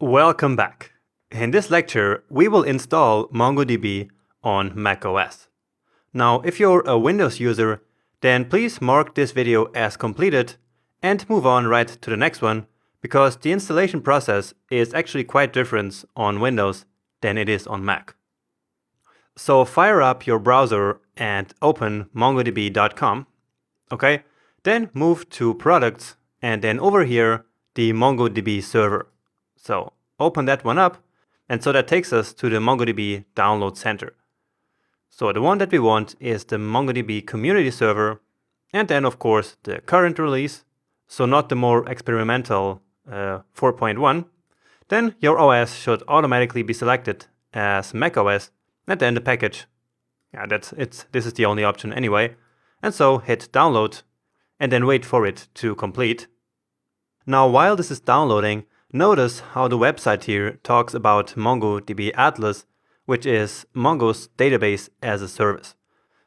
Welcome back. In this lecture, we will install MongoDB on macOS. Now, if you're a Windows user, then please mark this video as completed and move on right to the next one, because the installation process is actually quite different on Windows than it is on Mac. So fire up your browser and open mongodb.com, okay? Then move to Products and then over here, the MongoDB server. So open that one up, and so that takes us to the MongoDB download center. So the one that we want is the MongoDB community server, and then of course the current release, so not the more experimental 4.1. Then your OS should automatically be selected as macOS, and then the package. Yeah, this is the only option anyway. And so hit download, and then wait for it to complete. Now while this is downloading, notice how the website here talks about MongoDB Atlas, which is Mongo's database as a service.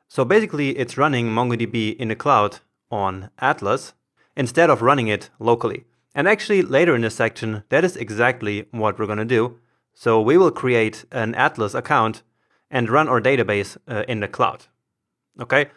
So basically it's running MongoDB in the cloud on Atlas instead of running it locally. And actually later in this section, that is exactly what we're going to do. So we will create an Atlas account and run our database in the cloud. Okay,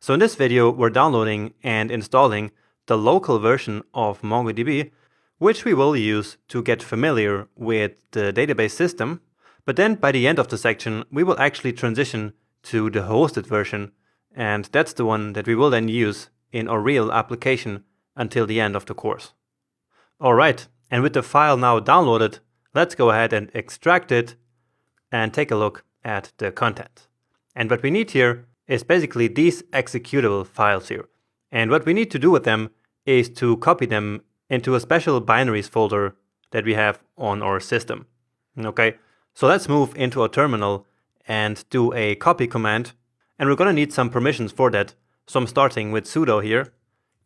so in this video, we're downloading and installing the local version of MongoDB, which we will use to get familiar with the database system. But then by the end of the section, we will actually transition to the hosted version, and that's the one that we will then use in our real application until the end of the course. All right, and with the file now downloaded, let's go ahead and extract it and take a look at the content. And what we need here is basically these executable files here. And what we need to do with them is to copy them into a special binaries folder that we have on our system. Okay, so let's move into a terminal and do a copy command. And we're going to need some permissions for that. So I'm starting with sudo here,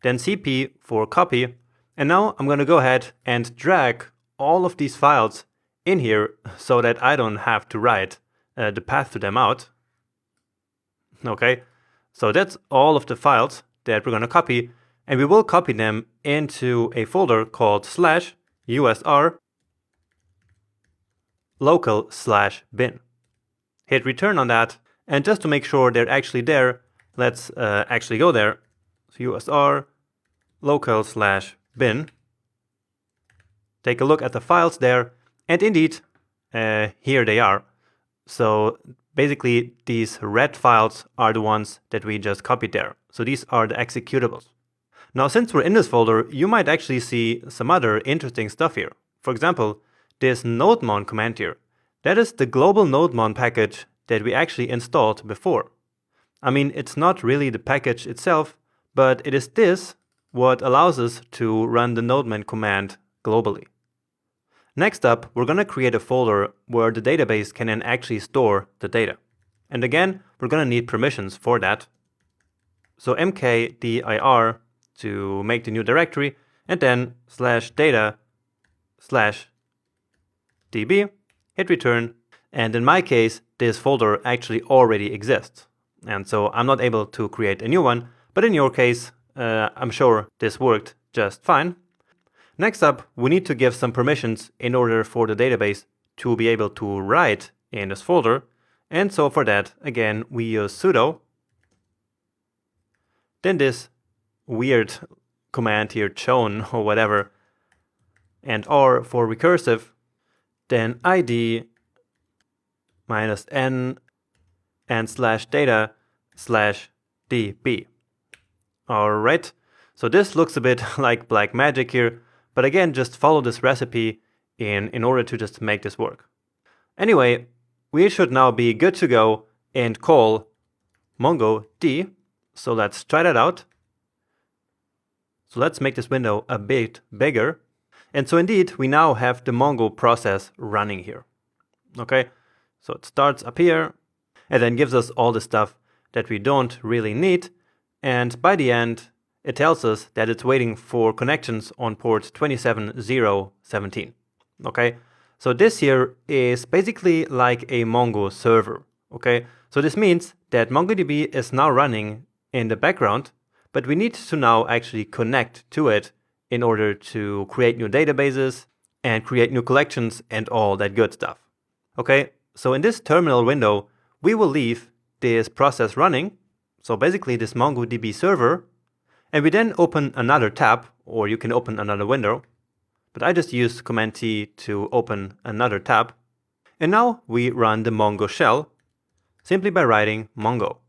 then cp for copy. And now I'm going to go ahead and drag all of these files in here so that I don't have to write the path to them out. Okay, so that's all of the files that we're going to copy. And we will copy them into a folder called /usr local/bin. Hit return on that, and just to make sure they're actually there, let's actually go there. So usr local/bin. Take a look at the files there, and indeed, here they are. So basically, these red files are the ones that we just copied there. So these are the executables. Now, since we're in this folder, you might actually see some other interesting stuff here. For example, this nodemon command here. That is the global nodemon package that we actually installed before. I mean, it's not really the package itself, but it is this what allows us to run the nodemon command globally. Next up, we're going to create a folder where the database can then actually store the data. And again, we're going to need permissions for that. So mkdir to make the new directory, and then /data/db, hit return. And in my case, this folder actually already exists. And so I'm not able to create a new one, but in your case, I'm sure this worked just fine. Next up, we need to give some permissions in order for the database to be able to write in this folder. And so for that, again, we use sudo, then this weird command here, chown or whatever, and R for recursive, then id -n and /data/db. All right, so this looks a bit like black magic here, but again, just follow this recipe in order to just make this work. Anyway, we should now be good to go and call MongoD. So let's try that out. So let's make this window a bit bigger. And so indeed, we now have the Mongo process running here. Okay, so it starts up here and then gives us all the stuff that we don't really need. And by the end, it tells us that it's waiting for connections on port 27017. Okay, so this here is basically like a Mongo server. Okay, so this means that MongoDB is now running in the background, but we need to now actually connect to it in order to create new databases and create new collections and all that good stuff. Okay, so in this terminal window, we will leave this process running, so basically this MongoDB server, and we then open another tab, or you can open another window, but I just use Command T to open another tab. And now we run the Mongo shell simply by writing Mongo.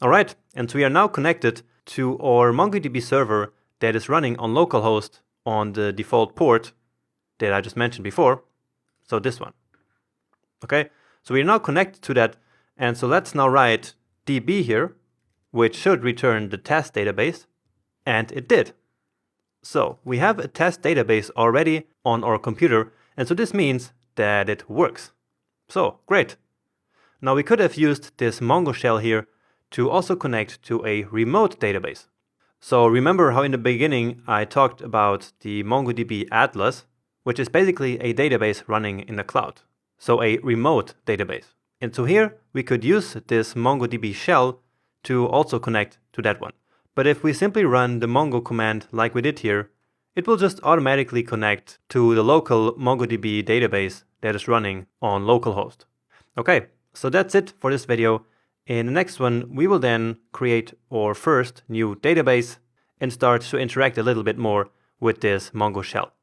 Alright, and so we are now connected to our MongoDB server that is running on localhost on the default port that I just mentioned before, so this one. Okay, so we are now connected to that, and so let's now write db here, which should return the test database, and it did. So we have a test database already on our computer, and so this means that it works. So great. Now we could have used this Mongo shell here to also connect to a remote database. So remember how in the beginning I talked about the MongoDB Atlas, which is basically a database running in the cloud. So a remote database. And so here we could use this MongoDB shell to also connect to that one. But if we simply run the Mongo command like we did here, it will just automatically connect to the local MongoDB database that is running on localhost. Okay, so that's it for this video. In the next one, we will then create our first new database and start to interact a little bit more with this Mongo shell.